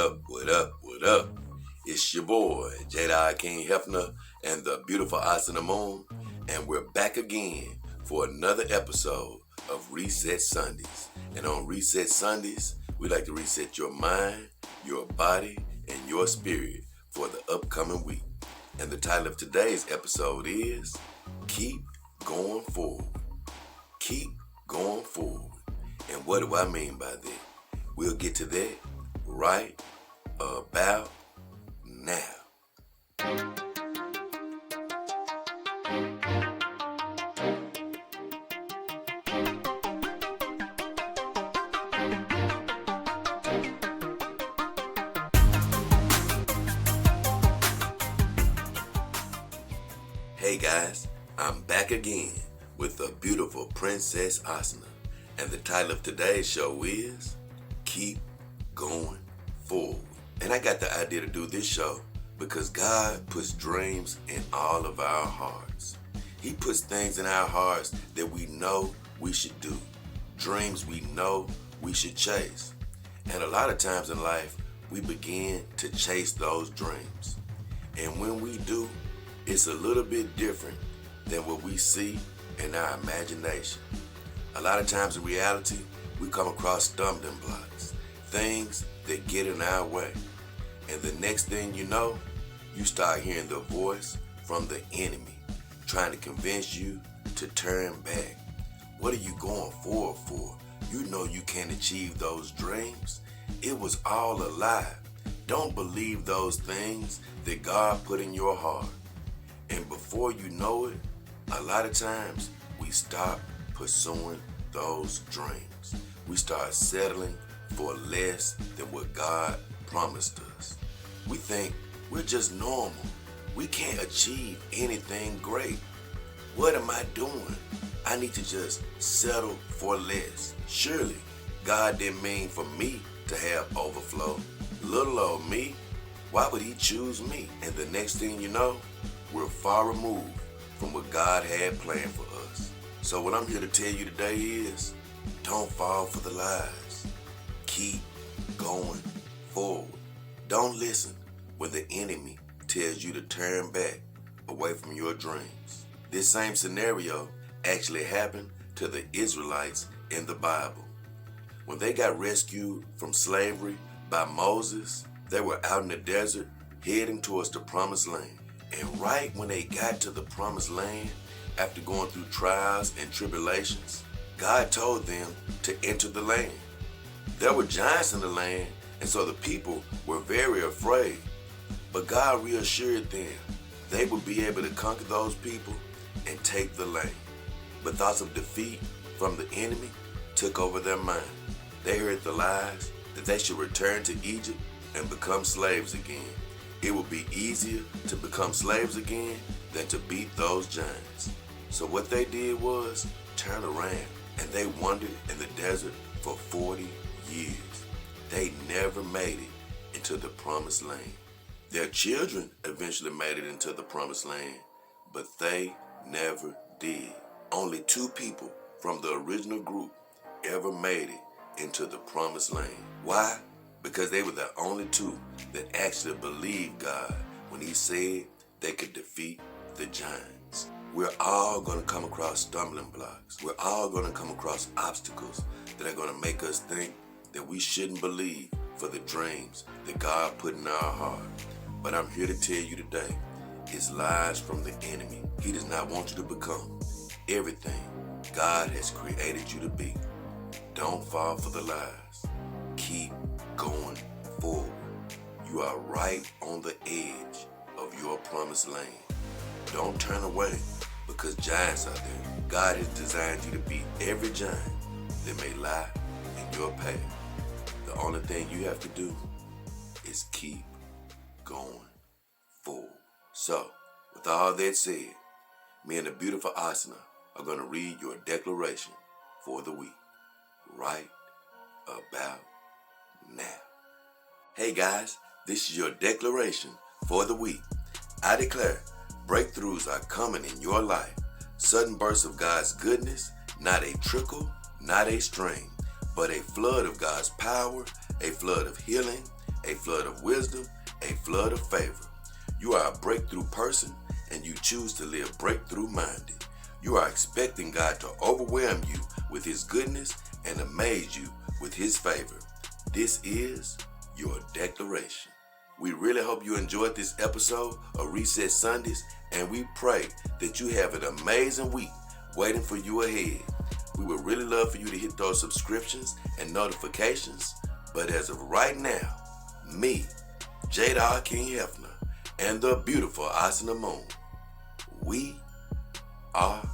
What up? It's your boy, Jedi King Hefner and the beautiful Asana Moon, and we're back again for another episode of Reset Sundays. And on Reset Sundays, we like to reset your mind, your body, and your spirit for the upcoming week. And the title of today's episode is Keep Going Forward. Keep going forward. And what do I mean by that? We'll get to that right about now. Hey guys, I'm back again with the beautiful Princess Asana, and the title of today's show is Keep Going Forward. And I got the idea to do this show because God puts dreams in all of our hearts. He puts things in our hearts that we know we should do, dreams we know we should chase. And a lot of times in life, we begin to chase those dreams. And when we do, it's a little bit different than what we see in our imagination. A lot of times in reality, we come across stumbling blocks, things that get in our way. And the next thing you know, you start hearing the voice from the enemy trying to convince you to turn back. What are you going forward for? You know you can't achieve those dreams. It was all a lie. Don't believe those things that God put in your heart. And before you know it, a lot of times we stop pursuing those dreams. We start settling for less than what God promised us. We think we're just normal. We can't achieve anything great. What am I doing? I need to just settle for less. Surely, God didn't mean for me to have overflow. Little old me, why would he choose me? And the next thing you know, we're far removed from what God had planned for us. So what I'm here to tell you today is, don't fall for the lies. Keep going forward. Don't listen when the enemy tells you to turn back away from your dreams. This same scenario actually happened to the Israelites in the Bible. When they got rescued from slavery by Moses, they were out in the desert heading towards the promised land. And right when they got to the promised land, after going through trials and tribulations, God told them to enter the land. There were giants in the land, and so the people were very afraid. But God reassured them they would be able to conquer those people and take the land. But thoughts of defeat from the enemy took over their mind. They heard the lies that they should return to Egypt and become slaves again. It would be easier to become slaves again than to beat those giants. So what they did was turn around, and they wandered in the desert for 40 years. They never made it into the promised land. Their children eventually made it into the promised land, but they never did. Only 2 people from the original group ever made it into the promised land. Why? Because they were the only 2 that actually believed God when he said they could defeat the giants. We're all going to come across stumbling blocks. We're all going to come across obstacles that are going to make us think that we shouldn't believe for the dreams that God put in our heart. But I'm here to tell you today, it's lies from the enemy. He does not want you to become everything God has created you to be. Don't fall for the lies. Keep going forward. You are right on the edge of your promised land. Don't turn away because giants are there. God has designed you to beat every giant that may lie in your path. The only thing you have to do is keep going forward. So, with all that said, me and the beautiful Asana are going to read your declaration for the week right about now. Hey guys, this is your declaration for the week. I declare breakthroughs are coming in your life. Sudden bursts of God's goodness, not a trickle, not a stream, but a flood of God's power, a flood of healing, a flood of wisdom, a flood of favor. You are a breakthrough person, and you choose to live breakthrough-minded. You are expecting God to overwhelm you with His goodness and amaze you with His favor. This is your declaration. We really hope you enjoyed this episode of Reset Sundays, and we pray that you have an amazing week waiting for you ahead. We would really love for you to hit those subscriptions and notifications, but as of right now, me, Jada King Hefner, and the beautiful Asana Moon, we are